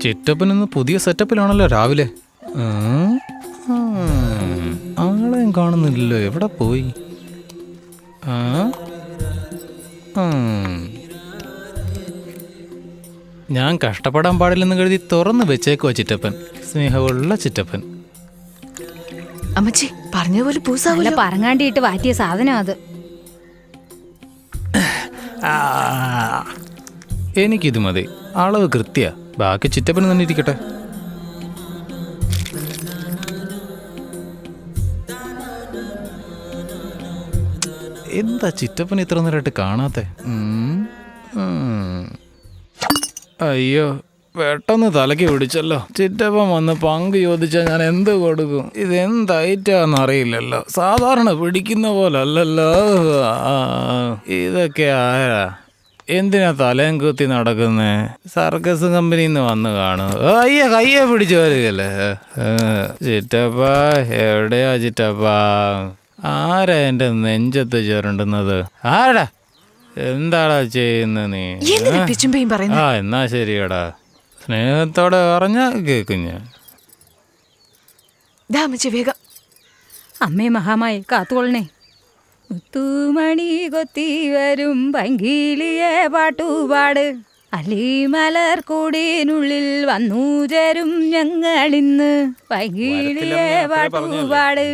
ചിറ്റപ്പനിന്ന് പുതിയ സെറ്റപ്പിലാണല്ലോ രാവിലെ. ആളെയും കാണുന്നില്ലല്ലോ, എവിടെ പോയി? ഞാൻ കഷ്ടപ്പെടാൻ പാടില്ലെന്ന് കരുതി തുറന്നു വെച്ചേക്കുവാ ചിറ്റപ്പൻ. സ്നേഹമുള്ള ചിറ്റപ്പൻ. അമ്മച്ചി പറഞ്ഞതുപോലെ പൂസാവില്ല. പറങ്ങാണ്ടിട്ട് വാറ്റിയ സാധനം അത്. എനിക്കിത് മതി, അളവ് കൃത്യ. ബാക്കി ചിറ്റപ്പന് തന്നെ ഇരിക്കട്ടെ. എന്താ ചിറ്റപ്പൻ ഇത്ര നേരമായിട്ട് കാണാത്തെ? അയ്യോ, പെട്ടെന്ന് തലയ്ക്ക് പിടിച്ചല്ലോ. ചിറ്റപ്പൻ വന്ന് പങ്ക് ചോദിച്ചാൽ ഞാൻ എന്ത് കൊടുക്കും? ഇതെന്തൈറ്റാന്ന് അറിയില്ലല്ലോ. സാധാരണ പിടിക്കുന്ന പോലെ അല്ലല്ലോ. ഇതൊക്കെ ആരാ? എന്തിനാ തലയും കുത്തി നടക്കുന്നേ? സർക്കസ് കമ്പനിയിൽ നിന്ന് വന്ന് കാണും. കയ്യെ പിടിച്ചു വരികല്ലേ. ചിറ്റപ്പ എവിടെയാ ചിറ്റപ്പ? ആരാ എന്റെ നെഞ്ചത്ത് ചുരണ്ടുന്നത്? ആരാ? എന്താടാ ചെയ്യുന്ന നീ? എന്നാ ശരിയടാ, സ്നേഹത്തോടെ പറഞ്ഞ കേക്കും ഞാൻ. വേഗം. അമ്മേ മഹാമായി കാത്തുകൊള്ളണേ. മുത്തുമണി കൊത്തി വരും പങ്കിളിയെ പാട്ടുപാട്, അല്ലിമലർ കൂടിനുള്ളിൽ വന്നു ചേരും ഞങ്ങളിന്ന്. പങ്കിളിയെ പാട്ടുപാട്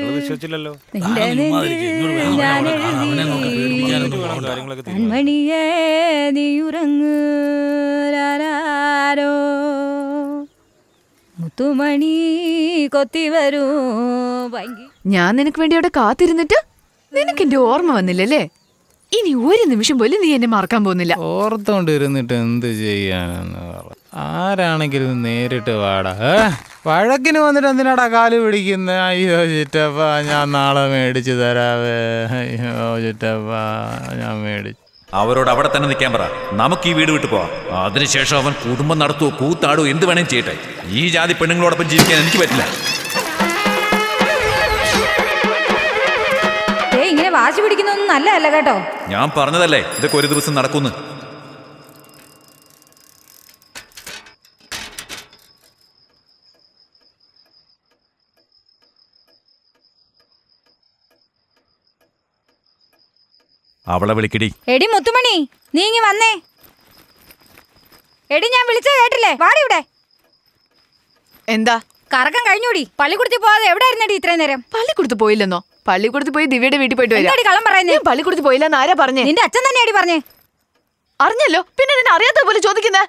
നിന്റെ നെഞ്ചിൽ ഞാൻ എഴുതി, കൺമണിയേ നീയുറങ്ങ് ലാരോ. മുത്തുമണി കൊത്തി വരൂ പങ്കി. ഞാൻ നിനക്ക് വേണ്ടി അവിടെ കാത്തിരുന്നിട്ട് നിനക്ക് എന്റെ ഓർമ്മ വന്നില്ലല്ലേ? ഇനി ഒരു നിമിഷം പോലും നീ എന്നെ മറക്കാൻ പോകുന്നില്ല. ഓർത്തോണ്ടിരുന്നിട്ട് എന്ത് ചെയ്യാനെന്ന് പറ. ആരാണെങ്കിലും നേരിട്ട് വാടാ. വഴക്കിന് വന്നിട്ട് എന്തിനാടാ കാല് പിടിക്കുന്നത്? അയ്യോ ചിറ്റപ്പ, ഞാൻ നാളെ മേടിച്ചു തരാവേ. അയ്യോ ചിറ്റപ്പ, ഞാൻ മേടിച്ചു. അവരോട് അവിടെ തന്നെ നിൽക്കാൻ പറ. നമുക്ക് ഈ വീട് വിട്ടു പോവാം. അതിനുശേഷം അവൻ കുടുംബം നടത്തുവോ കൂത്താടുവോ എന്ത് വേണേലും ചെയ്യട്ടെ. ഈ ജാതി പെണ്ണുങ്ങളോടൊപ്പം ജീവിക്കാൻ എനിക്ക് പറ്റില്ല. ഇങ്ങനെ വാശി പിടിക്കുന്നൊന്നും നല്ലതല്ല കേട്ടോ. ഞാൻ പറഞ്ഞതല്ലേ ഇതൊക്കെ ഒരു ദിവസം നടക്കുന്നു. അവളെ വിളിക്കടി. എടി മുത്തുമണി, നീ ഇങ്ങി വന്നേ. എടി ഞാൻ വിളിച്ച കേട്ടില്ലേ? വാടി ഇവിടെ. എന്താ കറക്കം കഴിഞ്ഞൂടി? പള്ളിക്കൂടത്തിൽ പോവാതെ എവിടെ ആയിരുന്നടി ഇത്രയും നേരം? പള്ളിക്കൂടത്ത് പോയില്ലെന്നോ? പള്ളിക്കൂടത്ത് പോയി ദിവ്യയുടെ വീട്ടിൽ പോയിട്ട് വരാം. കള്ളം പറയുന്നേ. പള്ളിക്കൂടത്ത് പോയില്ലെന്ന് ആരാ പറഞ്ഞേ? നിന്റെ അച്ഛൻ തന്നെയാടി പറഞ്ഞേ. അറിഞ്ഞല്ലോ, പിന്നെ നിന്നെ അറിയാത്ത പോലെ ചോദിക്കുന്നേ.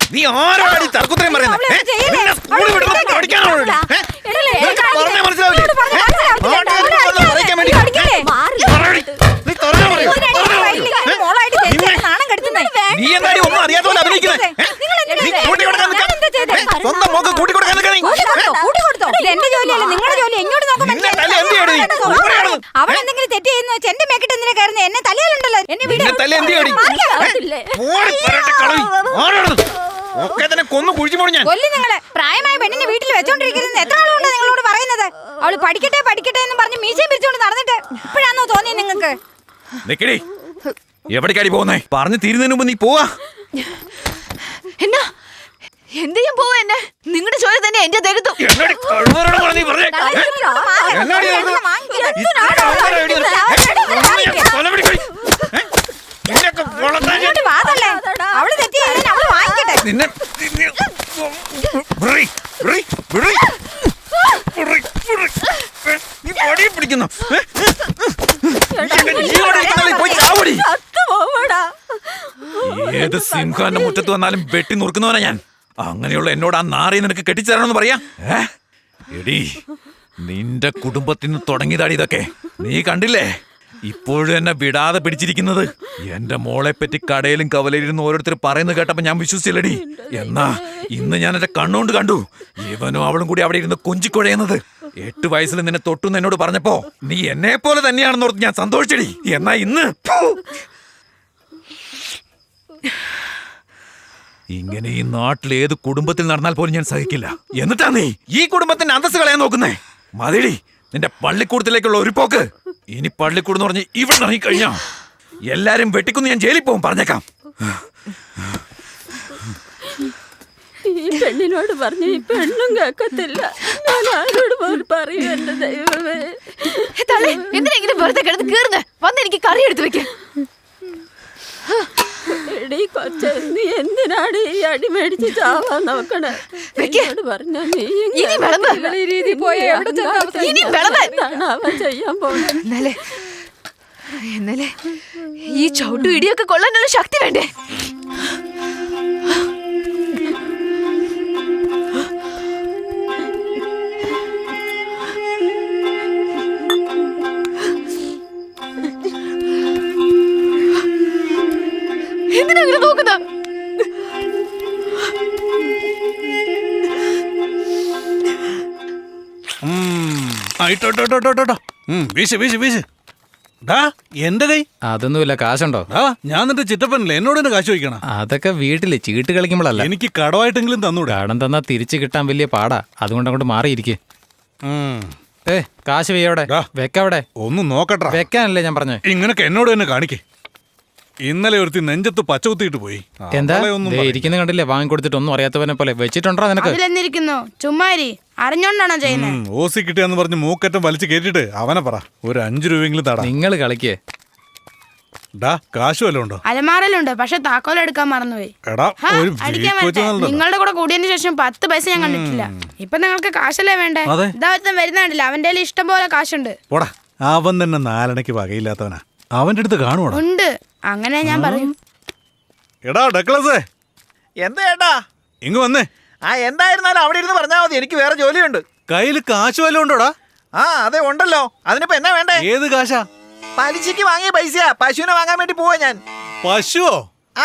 എന്റെ ജോലിയല്ല, നിങ്ങളുടെ ജോലി. എങ്ങോട്ട് നോക്കാൻ അവൾ എന്തെങ്കിലും തെറ്റ് ചെയ്യുന്ന വെച്ച് എന്റെ മേക്കിട്ട് എന്തിനാ കയറുന്നത്? എന്നെ തലയാലുണ്ടല്ലോ. എന്നെ കൊല്ലി. നിങ്ങളെ പ്രായമായ പെണ്ണിനെ വീട്ടിൽ വെച്ചോണ്ടിരിക്കുന്നത് എത്ര ആളുണ്ട് നിങ്ങളോട് പറയുന്നത്? അവള് പഠിക്കട്ടെ പഠിക്കട്ടെ എന്ന് പറഞ്ഞ് മീശയും പിരിച്ചോണ്ട് നടന്നിട്ട് ഇപ്പോഴാണോ തോന്നിയത് നിങ്ങൾക്ക്? എവിടേക്കാടി പോകുന്നേ? പറഞ്ഞു തീരുന്നതിന് മുമ്പ് നീ പോവാ. എന്നാ എന്ത് ചെയ്യാൻ പോവാ? എന്നെ നിങ്ങളുടെ ചോര തന്നെ എന്റെ ദേഹത്തും. അവള് തെറ്റി അവള് വാങ്ങിക്കട്ടെ. ഏത് സിംഹാന്റെ മുറ്റത്ത് വന്നാലും വെട്ടി നുറുക്കുന്നവനാ ഞാൻ. അങ്ങനെയുള്ള എന്നോട് ആ നാറി നിനക്ക് കെട്ടിച്ചേരണമെന്ന് പറയാ? എടി, നിന്റെ കുടുംബത്തിൽ നിന്ന് തുടങ്ങിയതാടി ഇതൊക്കെ. നീ കണ്ടില്ലേ ഇപ്പോഴും എന്നെ വിടാതെ പിടിച്ചിരിക്കുന്നത്? എന്റെ മോളെ പറ്റി കടയിലും കവലയിലിരുന്ന് ഓരോരുത്തർ പറയുന്നത് കേട്ടപ്പോ ഞാൻ വിശ്വസിച്ചില്ലടി. എന്നാ ഇന്ന് ഞാൻ എന്റെ കണ്ണുകൊണ്ട് കണ്ടു ഇവനും അവളും കൂടി അവിടെ ഇരുന്ന് കൊഞ്ചിക്കുഴയുന്നത്. 8 വയസ്സിൽ നിന്നെ തൊട്ടുന്ന് എന്നോട് പറഞ്ഞപ്പോ നീ എന്നെ പോലെ തന്നെയാണെന്ന് ഓർത്ത് ഞാൻ സന്തോഷിച്ചടി. എന്നാ ഇന്ന് ഇങ്ങനെ ഈ നാട്ടിൽ ഏത് കുടുംബത്തിൽ നടന്നാൽ പോലും ഞാൻ സഹിക്കില്ല. എന്നിട്ടാ നീ ഈ കുടുംബത്തിന്റെ അന്തസ്സ് കളയാൻ നോക്കുന്നേ? മതിടി നിന്റെ പള്ളിക്കൂടത്തിലേക്കുള്ള ഒരു പോക്ക്. ഇനി പള്ളിക്കൂടെന്ന് പറഞ്ഞ് ഇവിടെ ഇറങ്ങിക്കഴിഞ്ഞാ എല്ലാരും വെട്ടിക്കുന്ന് ഞാൻ ജയിലിൽ പോകും, പറഞ്ഞേക്കാം. ഈ പെണ്ണിനോട് പറഞ്ഞു ഈ പെണ്ണും കേക്കത്തില്ല. ഞാൻ ആരോട് പോലും പറയൂ എന്റെ ദൈവമേ. തള്ളേ, എന്തിനാ ഇങ്ങനെ വെറുതെ കിടന്ന് കീറുന്നെ? വന്ന് എനിക്ക് കറി എടുത്ത് വെക്ക്. എടീ കൊച്ചേ, നീ എന്തിനാണ് ഈ അടി മേടിച്ച് ചാവാൻ നോക്കണേ? എന്നോട് പറഞ്ഞ നീ ഇനി വിളമ്പ്. ഈ രീതി പോയാ എവിടെ ചെന്ന് അവസാനിക്കും? ഇനി വിളമ്പ്. എന്താണ് അവൻ ചെയ്യാൻ പോകുന്നത്? എന്നാലേ ഈ ചവിട്ടു ഇടിയൊക്കെ കൊള്ളാനുള്ള ശക്തി വേണ്ടേ? എന്തിനാ അങ്ങനെ നോക്കുന്ന? വീശ് വീശ് വീശ്. ഡാ എന്റെ കൈ. അതൊന്നുമില്ല, കാശുണ്ടോ? ഡാ ഞാൻ നിന്റെ ചിറ്റപ്പനല്ലേ, എന്നോട് തന്നെ കാശ് ചോദിക്കണം. അതൊക്കെ വീട്ടില് ചീട്ട് കളിക്കുമ്പോഴല്ല. എനിക്ക് കടമായിട്ടെങ്കിലും തന്നൂടെ. കടം തന്നാ തിരിച്ചു കിട്ടാൻ വലിയ പാടാ. അതുകൊണ്ട് അങ്ങോട്ട് മാറിയിരിക്കേ. കാശ് വെയ്യവിടെ വെക്കവിടെ. ഒന്ന് നോക്കട്ടെ. വെക്കാനല്ലേ ഞാൻ പറഞ്ഞേ. ഇങ്ങനൊക്കെ എന്നോട് തന്നെ കാണിക്കേ. ഇന്നലെ ഒരുത്തി നെഞ്ചത്ത് പച്ച കുത്തിയിട്ട് പോയി. എന്താ അവളെ ഒന്നും പറയ്. ഇരിക്കുന്ന കണ്ടില്ലേ? വാങ്ങിക്കൊടുത്തിട്ട് ഒന്നും അറിയാത്തവനെ പോലെ വെച്ചിട്ടുണ്ടോ നിനക്ക്? അതിലെന്നിരിക്കുന്നു? ചുമ്മാരി അറിഞ്ഞോണ്ടാണോ ചെയ്യുന്നത്? ഓസി കിട്ടിയാന്ന് പറഞ്ഞ് മൂക്കറ്റം വലിച്ചു കേട്ടിട്ട് അവനെ പറ ഒരു 5 രൂപയെങ്കിലും തടാ. നിങ്ങൾ കളിക്കേ. ഡാ കാശ് വല്ലതും ഉണ്ടോ? അലമാരലുണ്ട്, പക്ഷെ താക്കോൽ എടുക്കാൻ മറന്നുപോയി. എടാ ഒരു അടിക്കാൻ വീക്ക് വെച്ച് വരട്ടെ. നല്ലതാ. നിങ്ങളുടെ കൂടെ കൂടിയതിനു ശേഷം 10 പൈസ ഞാൻ കണ്ടിട്ടില്ല. ഇപ്പൊ നിങ്ങൾക്ക് കാശല്ലേ വേണ്ടേ? അതെ. ഇതാ ഒരുത്തൻ വരുന്നുണ്ടല്ല, അവന്റെ കയ്യിൽ ഇഷ്ടം പോലെ കാശുണ്ട്. പോടാ, അവൻ തന്നെ 4 വകയില്ലാത്തവനാ. അവന്റെ അടുത്ത് കാണുവാണോ? ഉണ്ട്, അങ്ങനെ ഞാൻ പറയും. എടാ ഡക്ലസേ, എന്താ ഏട്ടാ? ഇങ്ങ് വന്നേ. എന്തായിരുന്നാലും അവിടെ ഇരുന്ന് പറഞ്ഞാൽ മതി, എനിക്ക് വേറെ ജോലിയുണ്ട്. കയ്യില് കാശ് വല്ലതും ഉണ്ടോടാ? അതെ ഉണ്ടല്ലോ. അതിനിപ്പോ എന്നാ വേണ്ടേ? ഏത് കാശാ? പലിശക്ക് വാങ്ങിയ പൈസയാ. പശുവിനെ വാങ്ങാൻ വേണ്ടി പോവാ ഞാൻ. പശുവോ?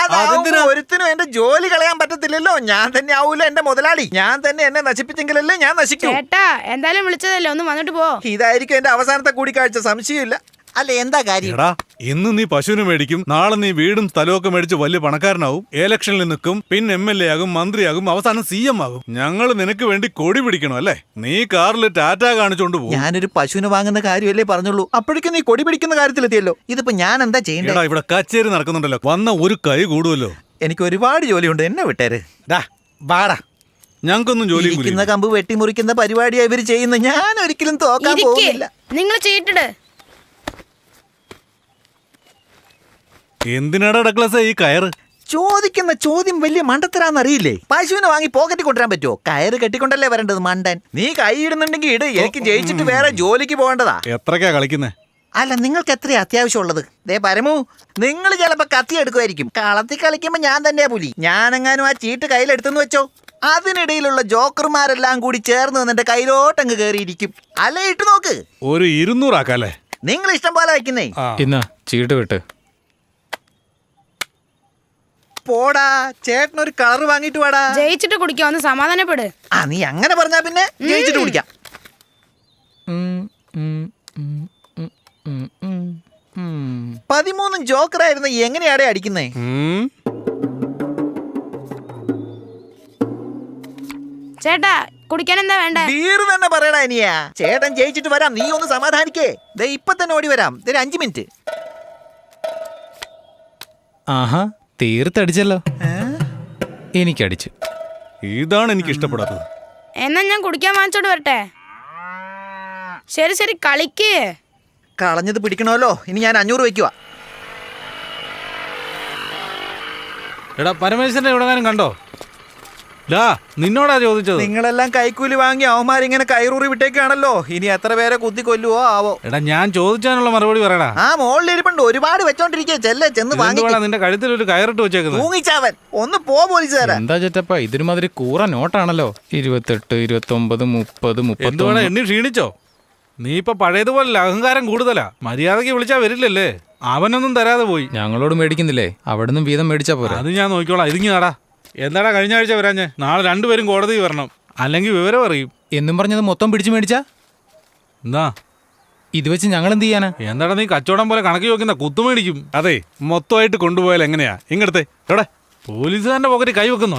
അതെന്തിനാ? ഒരുത്തിനും എന്റെ ജോലി കളയാൻ പറ്റത്തില്ലല്ലോ. ഞാൻ തന്നെ ആവൂല എന്റെ മുതലാളി. ഞാൻ തന്നെ എന്നെ നശിപ്പിച്ചെങ്കിലല്ലേ ഞാൻ നശിക്കൂ. ചേട്ടാ, എന്തായാലും വിളിച്ചതല്ലേ, ഒന്ന് വന്നിട്ട് പോ. ഇതായിരിക്കും എന്റെ അവസാനത്തെ കൂടിക്കാഴ്ച, സംശയമില്ല. അല്ല എന്താ കാര്യം? എടാ ഇന്ന് നീ പശുവിനെ മേടിക്കും, നാളെ നീ വീടും സ്ഥലമൊക്കെ മേടിച്ച് വലിയ പണക്കാരനാവും, ഇലക്ഷനിൽ നിൽക്കും, പിന്നെ MLA ആകും, മന്ത്രിയാകും, അവസാനം CM ആകും. ഞങ്ങൾ നിനക്ക് വേണ്ടി കൊടി പിടിക്കണം അല്ലേ? നീ കാറിൽ ടാറ്റ കാണിച്ചോണ്ട് പോകും. ഞാനൊരു പശുവിനെ വാങ്ങുന്ന കാര്യമല്ലേ പറഞ്ഞുള്ളൂ. അപ്പോഴേക്കും നീ കൊടി പിടിക്കുന്ന കാര്യത്തിലെത്തിയല്ലോ. ഇതിപ്പോ ഞാൻ എന്താ ചെയ്യണ്ടേ? എടാ ഇവിടെ കച്ചേരി നടക്കുന്നുണ്ടല്ലോ, വന്ന ഒരു കൈ കൂടുമല്ലോ. എനിക്ക് ഒരുപാട് ജോലിയുണ്ട്, എന്നെ വിട്ടേര്. ഡാ വാടാ, ഞങ്ങൾക്കൊന്നും ജോലി ഇരിക്കുന്ന കമ്പ് വെട്ടിമുറിക്കുന്ന പരിപാടിയാ ഇവര് ചെയ്യുന്നത്. ഞാൻ ഒരിക്കലും തോക്കാൻ പോകുന്നില്ല. നിങ്ങൾ ചീട്ടിട്. എന്തിനാടാ ഡക്ലസേ ഈ കയറ്? ചോദിക്കുന്ന ചോദ്യം വലിയ മണ്ടത്തരാന്നറിയില്ലേ? പശുവിനെ വാങ്ങി പോക്കറ്റിൽ കൊണ്ടുവരാൻ പറ്റുമോ? കയറ് കെട്ടിക്കൊണ്ടല്ലേ വരേണ്ടത് മണ്ടൻ. നീ കൈ ഇടുന്നുണ്ടെങ്കിൽ ഇട്, എനിക്ക് ജയിച്ചിട്ട് വേറെ ജോലിക്ക് പോകേണ്ടതാ. എത്രക്കാ കളിക്കുന്നേ? അല്ല, നിങ്ങൾക്ക് എത്രയാ അത്യാവശ്യമുള്ളത്? ദേ പരമു, നിങ്ങൾ ചിലപ്പോ കത്തി എടുക്കുമായിരിക്കും. കളത്തിൽ കളിക്കുമ്പോ ഞാൻ തന്നെയാ പുലി. ഞാനെങ്ങാനും ആ ചീട്ട് കയ്യിലെടുത്തെന്ന് വെച്ചോ, അതിനിടയിലുള്ള ജോക്കർമാരെല്ലാം കൂടി ചേർന്ന് നിന്റെ കയ്യിലോട്ടങ്ങ് കയറിയിരിക്കും. അല്ലേ ഇട്ട് നോക്ക്. ഒരു 200 ആക്കാല്ലേ? നിങ്ങൾ ഇഷ്ടം പോലെ വയ്ക്കുന്നേ. ഇന്നാ ചീട്ട് വിട്ട് പോടാ, ചേട്ടനൊരു കളർ വാങ്ങിട്ട് വാടാ. ജയിച്ചിട്ട് കുടിക്കാം, ഒന്ന് സമാധാനപ്പെട്. നീ അങ്ങനെ പറഞ്ഞാ പിന്നെ ജയിച്ചിട്ട് കുടിക്കാം. 13 ജോക്കറായിരുന്നു. എങ്ങനെയാടെ അടിക്കുന്നേ? ചേട്ടാ, കുടിക്കാൻ എന്താ വേണ്ടേ? ബീർ തന്നെ പറയടാ ഇനിയാ. ചേട്ടൻ ജയിച്ചിട്ട് വരാം, നീ ഒന്ന് സമാധാനിക്കേ. ദേ ഇപ്പൊ തന്നെ ഓടി വരാം. ഒരു 5 മിനിറ്റ്. ആഹാ, തീർത്തടിച്ചല്ലോ. എനിക്കടിച്ചു. ഇതാണ് എനിക്ക് ഇഷ്ടപ്പെടാത്തത്. എന്നാ ഞാൻ കുടിക്കാൻ വാങ്ങിച്ചോണ്ട് വരട്ടെ? ശരി ശരി, കളിക്ക്. കളഞ്ഞത് പിടിക്കണമല്ലോ. ഇനി ഞാൻ 500 വെക്കുക. എടാ പരമേശ്വരനെ എവിടെങ്ങാനും കണ്ടോ? ഡാ നിന്നോടാ ചോദിച്ചത്. നിങ്ങളെല്ലാം കൈക്കൂലി വാങ്ങി അവന്മാരിങ്ങനെ കയറൂറി വിട്ടേക്കാണല്ലോ. ഇനി എത്ര പേരെ കുത്തി കൊല്ലുവോ ആവോ. എടാ ഞാൻ ചോദിച്ചാനുള്ള മറുപടി പറയടാ. മോളിലിരിപ്പുണ്ട്, ഒരുപാട് വെച്ചോണ്ടിരിക്കേ. ചെല്ലേ, ചെന്ന് വാങ്ങി. നിന്റെ കഴുത്തിൽ ഒരു കയറിട്ട് വെച്ചേക്കുന്നത്. തൂങ്ങിച്ചാവൻ. ഒന്ന് പോ പോലീസുകാരാ. എന്താ ചേട്ടപ്പ ഇതിനുമാതിരി കൂറ നോട്ടാണല്ലോ. 28, 29, 30, 31. എണ്ണി ക്ഷീണിച്ചോ? നീ ഇപ്പൊ പഴയതുപോലെ അഹങ്കാരം കൂടുതലാ. മര്യാദക്ക് വിളിച്ചാ വരില്ലല്ലേ? അവനൊന്നും തരാതെ പോയി. ഞങ്ങളോട് മേടിക്കുന്നില്ലേ? അവിടുന്ന് വീതം മേടിച്ചാ പോരാ. അത് ഞാൻ നോക്കിക്കോളാം. ഇതിങ്ങി നാടാ. എന്താടാ കഴിഞ്ഞ ആഴ്ച വരാഞ്ഞേ? നാളെ 2 പേരും കോടതി വരണം, അല്ലെങ്കിൽ വിവരം അറിയും എന്നും പറഞ്ഞത് മൊത്തം പിടിച്ചു മേടിച്ചാ എന്താ? ഇത് വെച്ച് ഞങ്ങൾ എന്ത് ചെയ്യാനാ? എന്താടാ നീ കച്ചവടം പോലെ കണക്ക് ചോദിക്കുന്ന കുത്തുമേടിക്കും. അതെ, മൊത്തമായിട്ട് കൊണ്ടുപോയാൽ എങ്ങനെയാ? ഇങ്ങടത്തെ എവിടെ പോലീസുകാരന്റെ പോക്കറ്റ് കൈവെക്കുന്നു.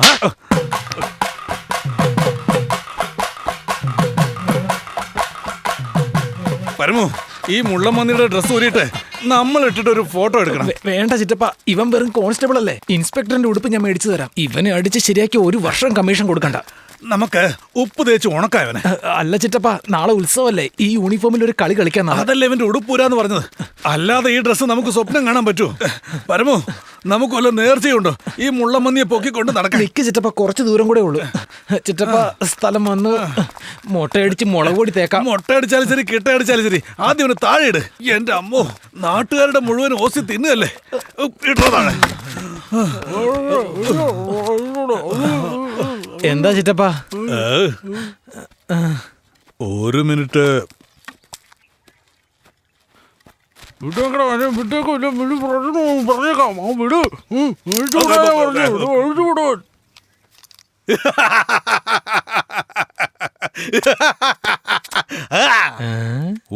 പരമു, ഈ മുള്ളമന്നിയുടെ ഡ്രസ്സ് ഊരിയിട്ട് നമ്മൾ ഇട്ടിട്ട് ഒരു ഫോട്ടോ എടുക്കണം. വേണ്ട ചിറ്റപ്പ, ഇവൻ വെറും കോൺസ്റ്റബിൾ അല്ലേ. ഇൻസ്പെക്ടറിന്റെ ഉടുപ്പ് ഞാൻ മേടിച്ചു തരാം. ഇവനെ അടിച്ച് ശരിയാക്കി 1 വർഷം കമ്മീഷൻ കൊടുക്കണ്ട. നമുക്ക് ഉപ്പ് തേച്ച് ഉണക്കായവനെ. അല്ല ചിറ്റപ്പ, നാളെ ഉത്സവല്ലേ, ഈ യൂണിഫോമിൽ ഒരു കളി കളിക്കാൻ. അതല്ലേ ഇവന്റെ ഉടുപ്പൂരാന്ന് പറഞ്ഞത്. അല്ലാതെ ഈ ഡ്രസ്സ് നമുക്ക് സ്വപ്നം കാണാൻ പറ്റുമോ? പരമോ, നമുക്ക് വല്ല നേർച്ചയുണ്ടോ ഈ മുള്ളമന്നിയെ പൊക്കിക്കൊണ്ട് നടക്കാൻ? നിക്ക് ചിറ്റപ്പ, കുറച്ച് ദൂരം കൂടെ ഉള്ളൂ. ചിറ്റപ്പ സ്ഥലം വന്ന് മുട്ടയടിച്ച് മുളക് പൊടി തേക്കാം. മുട്ടയടിച്ചാലും ശരി കിട്ടയടിച്ചാലും ശരി, ആദ്യം ഒന്ന് താഴെ ഇട്. എന്റെ അമ്മോ, നാട്ടുകാരുടെ മുഴുവൻ ഓസി തിന്നുകല്ലേ. ഇട്ടതാണ്. എന്താ ചിറ്റപ്പ? 1 മിനിറ്റ്.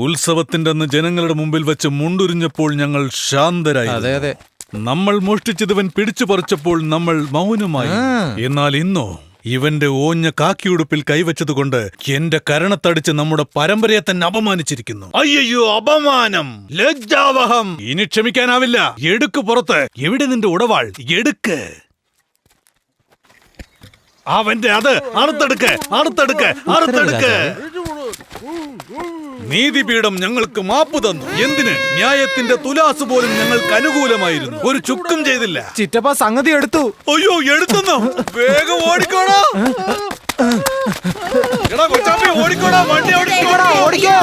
ഉത്സവത്തിന്റെ അന്ന് ജനങ്ങളുടെ മുമ്പിൽ വെച്ച് മുണ്ടുരിഞ്ഞപ്പോൾ ഞങ്ങൾ ശാന്തരായി. അതെ അതെ. നമ്മൾ മോഷ്ടിച്ചതിവൻ പിടിച്ചു പറിച്ചപ്പോൾ നമ്മൾ മൗനമായി. എന്നാൽ ഇന്നോ ഇവന്റെ ഓഞ്ഞ കാക്കിയുടുപ്പിൽ കൈവച്ചതുകൊണ്ട് എന്റെ കരണത്തടിച്ച് നമ്മുടെ പരമ്പരയെ തന്നെ അപമാനിച്ചിരിക്കുന്നു. അയ്യോ, അപമാനം, ലജ്ജാവഹം. ഇനി ക്ഷമിക്കാനാവില്ല. എടുക്ക് പുറത്ത്. എവിടെ നിന്റെ ഉടവാൾ? എടുക്ക്. അവന്റെ അത് അറുത്തെടുക്ക്, അറുത്തെടുക്ക്, അറുത്തെടുക്ക്. നീതിപീഠം ഞങ്ങൾക്ക് മാപ്പ് തന്നു. എന്തിന്? ന്യായത്തിന്റെ തുലാസ് പോലും ഞങ്ങൾക്ക് അനുകൂലമായിരുന്നു. ഒരു ചുക്കും ചെയ്തില്ല. ചിറ്റപ്പ സംഗതി എടുത്തു. അയ്യോ, എടുത്തുന്നോ? വേഗം ഓടിക്കോടാ. എടാ കൊച്ചാപ്പി, ഓടിക്കോടാ, വണ്ടി ഓടിക്കോടാ, ഓടിക്കോ.